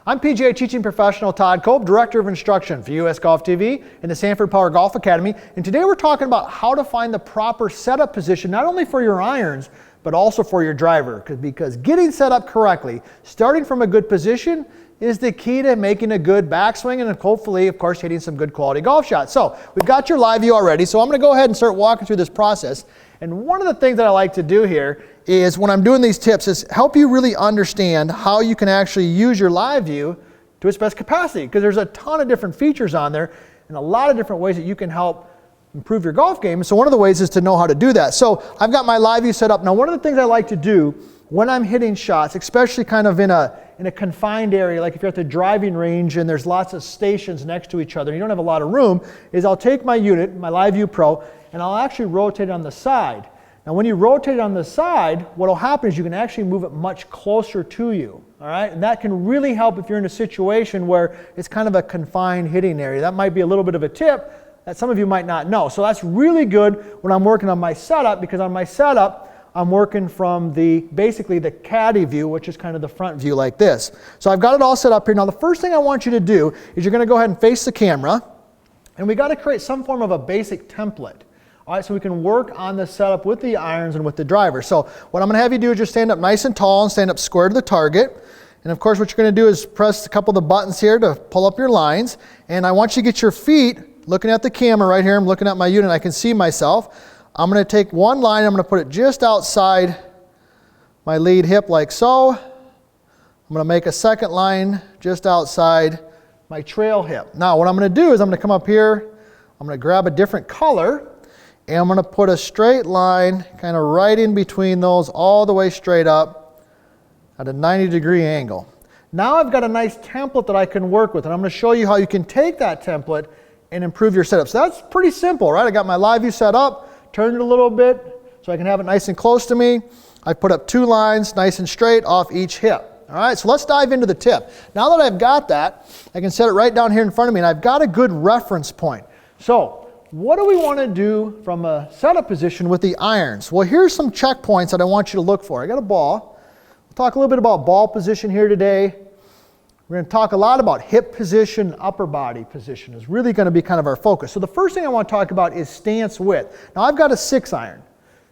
I'm PGA teaching professional Todd Cope, Director of Instruction for US Golf TV and the Sanford Power Golf Academy. And today we're talking about how to find the proper setup position, not only for your irons, but also for your driver. Because getting set up correctly, starting from a good position, is the key to making a good backswing and hopefully, of course, hitting some good quality golf shots. So we've got your live view already, so I'm going to go ahead and start walking through this process. And one of the things that I like to do here is when I'm doing these tips is help you really understand how you can actually use your live view to its best capacity, because there's a ton of different features on there and a lot of different ways that you can help improve your golf game. So one of the ways is to know how to do that. So I've got my live view set up. Now, one of the things I like to do when I'm hitting shots, especially kind of in a confined area, like if you're at the driving range and there's lots of stations next to each other, and you don't have a lot of room, is I'll take my unit, my Live View Pro, and I'll actually rotate it on the side. Now when you rotate it on the side, what will happen is you can actually move it much closer to you, all right? And that can really help if you're in a situation where it's kind of a confined hitting area. That might be a little bit of a tip that some of you might not know. So that's really good when I'm working on my setup, because on my setup, I'm working from basically the caddy view, which is kind of the front view like this. So I've got it all set up here. Now the first thing I want you to do is you're going to go ahead and face the camera, and we got to create some form of a basic template. All right, so we can work on the setup with the irons and with the driver. So what I'm going to have you do is just stand up nice and tall and stand up square to the target. And of course what you're going to do is press a couple of the buttons here to pull up your lines. And I want you to get your feet looking at the camera right here. I'm looking at my unit. I can see myself. I'm going to take one line. I'm going to put it just outside my lead hip like so. I'm going to make a second line just outside my trail hip. Now what I'm going to do is I'm going to come up here. I'm going to grab a different color. And I'm going to put a straight line kind of right in between those all the way straight up at a 90-degree angle. Now I've got a nice template that I can work with, and I'm going to show you how you can take that template and improve your setup. So that's pretty simple, right? I got my live view set up, turned it a little bit so I can have it nice and close to me. I put up two lines nice and straight off each hip. All right, so let's dive into the tip. Now that I've got that, I can set it right down here in front of me, and I've got a good reference point. So what do we want to do from a setup position with the irons? Well, here's some checkpoints that I want you to look for. I got a ball. We'll talk a little bit about ball position here today. We're going to talk a lot about hip position, upper body position is really going to be kind of our focus. So the first thing I want to talk about is stance width. Now I've got a 6-iron,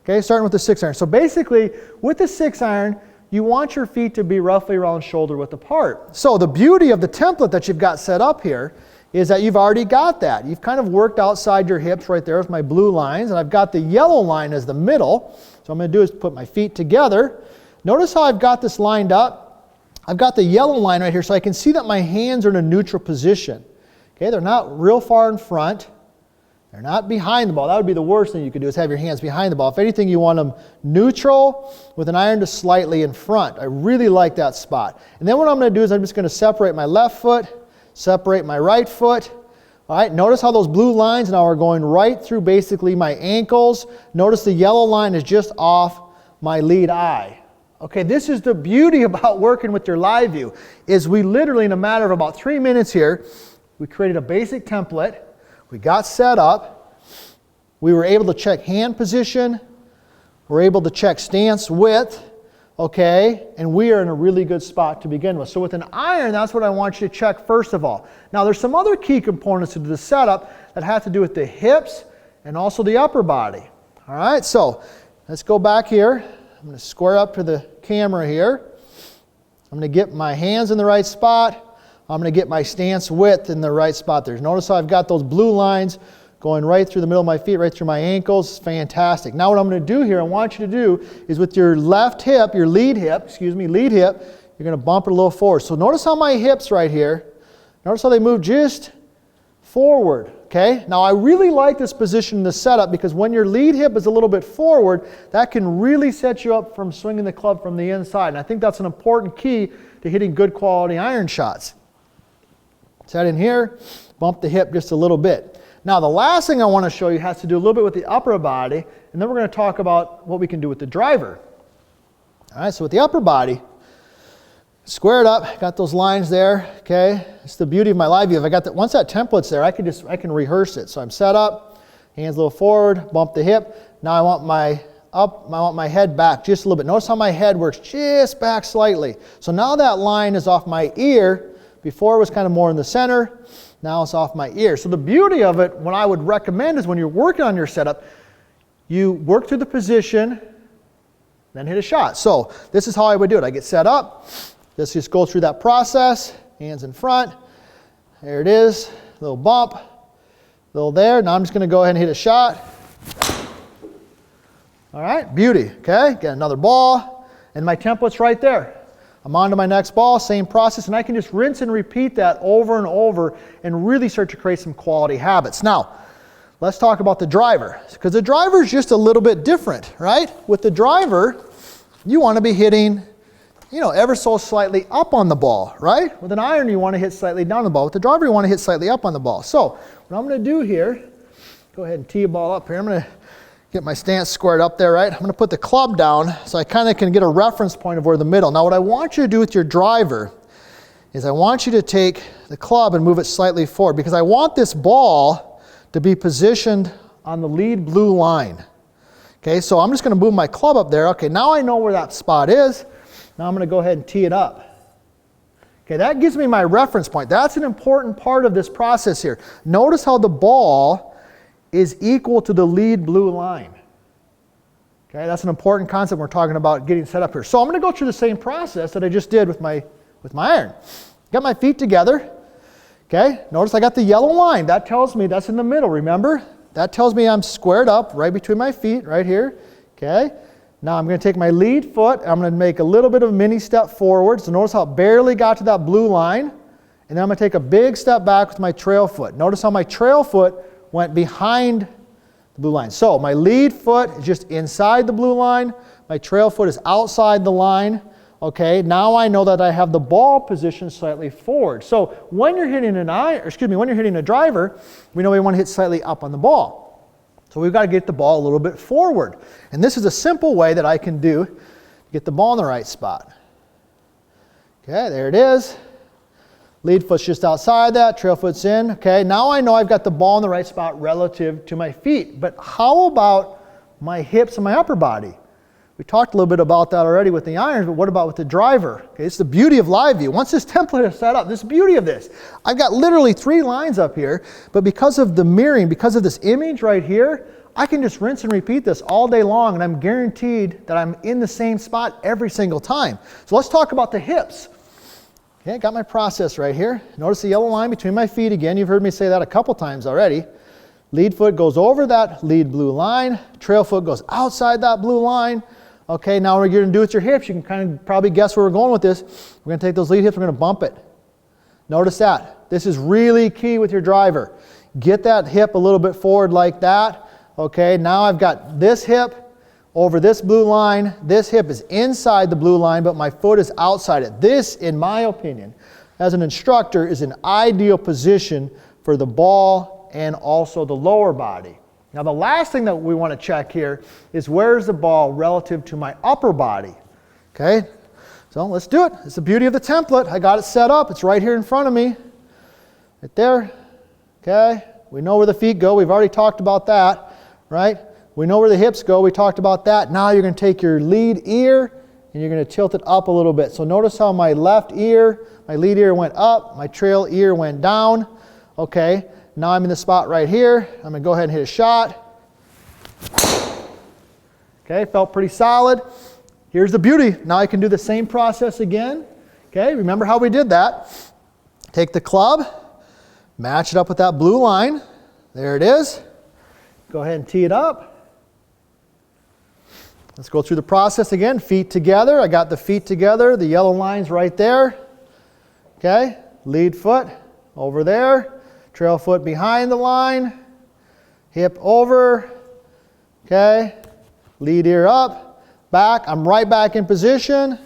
okay, starting with the 6-iron. So basically with the 6-iron, you want your feet to be roughly around shoulder width apart. So the beauty of the template that you've got set up here is that you've already got that. You've kind of worked outside your hips right there with my blue lines, and I've got the yellow line as the middle. So what I'm going to do is put my feet together. Notice how I've got this lined up. I've got the yellow line right here so I can see that my hands are in a neutral position. Okay, they're not real far in front. They're not behind the ball. That would be the worst thing you could do, is have your hands behind the ball. If anything, you want them neutral with an iron just slightly in front. I really like that spot. And then what I'm going to do is I'm just going to separate my left foot, separate my right foot. All right, notice how those blue lines now are going right through basically my ankles. Notice the yellow line is just off my lead eye. Okay, this is the beauty about working with your live view, is we literally, in a matter of about 3 minutes here, we created a basic template. We got set up. We were able to check hand position. We're able to check stance width. Okay, and we are in a really good spot to begin with. So with an iron, that's what I want you to check first of all. Now there's some other key components to the setup that have to do with the hips and also the upper body. All right, so let's go back here. I'm going to square up to the camera here. I'm going to get my hands in the right spot. I'm going to get my stance width in the right spot there. Notice how I've got those blue lines going right through the middle of my feet, right through my ankles. Fantastic. Now what I'm going to do here, I want you to do is with your left hip, your lead hip, you're going to bump it a little forward. So notice how my hips right here, notice how they move just forward. Okay? Now I really like this position in the setup, because when your lead hip is a little bit forward, that can really set you up from swinging the club from the inside. And I think that's an important key to hitting good quality iron shots. Set in here, bump the hip just a little bit. Now the last thing I want to show you has to do a little bit with the upper body, and then we're going to talk about what we can do with the driver. All right, so with the upper body, square it up, got those lines there, okay? It's the beauty of my live view. If I got that, once that template's there, I can rehearse it. So I'm set up, hands a little forward, bump the hip. Now I want my head back just a little bit. Notice how my head works just back slightly. So now that line is off my ear, Before it was kind of more in the center. Now it's off my ear. So the beauty of it, what I would recommend is when you're working on your setup, you work through the position, then hit a shot. So this is how I would do it. I get set up. Let's just go through that process. Hands in front. There it is. Little bump. Little there. Now I'm just going to go ahead and hit a shot. All right, beauty. Okay, get another ball. And my template's right there. I'm on to my next ball, same process, and I can just rinse and repeat that over and over and really start to create some quality habits. Now, let's talk about the driver, because the driver is just a little bit different, right? With the driver, you want to be hitting, ever so slightly up on the ball, right? With an iron, you want to hit slightly down on the ball. With the driver, you want to hit slightly up on the ball. So, what I'm going to do here, go ahead and tee a ball up here. I'm going to get my stance squared up there, right? I'm going to put the club down so I kind of can get a reference point of where the middle. Now what I want you to do with your driver is I want you to take the club and move it slightly forward because I want this ball to be positioned on the lead blue line. Okay, so I'm just going to move my club up there. Okay, now I know where that spot is. Now I'm going to go ahead and tee it up. Okay, that gives me my reference point. That's an important part of this process here. Notice how the ball is equal to the lead blue line. Okay, that's an important concept when we're talking about getting set up here. So I'm going to go through the same process that I just did with my iron. Got my feet together. Okay, notice I got the yellow line. That tells me that's in the middle, remember? That tells me I'm squared up right between my feet, right here. Okay, now I'm going to take my lead foot. I'm going to make a little bit of a mini step forward. So notice how it barely got to that blue line. And then I'm going to take a big step back with my trail foot. Notice how my trail foot went behind the blue line. So my lead foot is just inside the blue line. My trail foot is outside the line. Okay, now I know that I have the ball positioned slightly forward. So when you're hitting when you're hitting a driver, we know we want to hit slightly up on the ball. So we've got to get the ball a little bit forward. And this is a simple way that I can do to get the ball in the right spot. Okay, there it is. Lead foot's just outside that, trail foot's in. Okay, now I know I've got the ball in the right spot relative to my feet. But how about my hips and my upper body? We talked a little bit about that already with the irons, but what about with the driver? Okay, it's the beauty of live view. Once this template is set up, this is the beauty of this. I've got literally 3 lines up here, but because of the mirroring, because of this image right here, I can just rinse and repeat this all day long, and I'm guaranteed that I'm in the same spot every single time. So let's talk about the hips. Okay, got my process right here. Notice the yellow line between my feet again. You've heard me say that a couple times already. Lead foot goes over that lead blue line. Trail foot goes outside that blue line. Okay, now what you're going to do with your hips, you can kind of probably guess where we're going with this. We're going to take those lead hips, we're going to bump it. Notice that. This is really key with your driver. Get that hip a little bit forward like that. Okay, now I've got this hip over this blue line. This hip is inside the blue line, but my foot is outside it. This, in my opinion, as an instructor, is an ideal position for the ball and also the lower body. Now the last thing that we want to check here is where's the ball relative to my upper body. Okay, so let's do it. It's the beauty of the template. I got it set up. It's right here in front of me. Right there. Okay, we know where the feet go. We've already talked about that, right? We know where the hips go. We talked about that. Now you're going to take your lead ear and you're going to tilt it up a little bit. So notice how my left ear, my lead ear went up, my trail ear went down. Okay, now I'm in the spot right here. I'm going to go ahead and hit a shot. Okay, felt pretty solid. Here's the beauty. Now I can do the same process again. Okay, remember how we did that. Take the club, match it up with that blue line. There it is. Go ahead and tee it up. Let's go through the process again. Feet together. I got the feet together. The yellow line's right there. Okay, lead foot over there. Trail foot behind the line. Hip over. Okay, lead ear up. Back. I'm right back in position.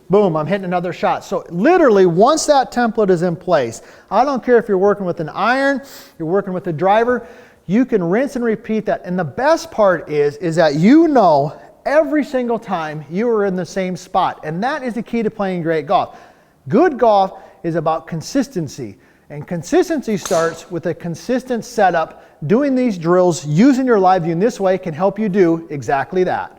Boom, I'm hitting another shot. So literally, once that template is in place, I don't care if you're working with an iron, you're working with a driver, you can rinse and repeat that. And the best part is that you know every single time you are in the same spot. And that is the key to playing great golf. Good golf is about consistency. And consistency starts with a consistent setup. Doing these drills, using your live view in this way can help you do exactly that.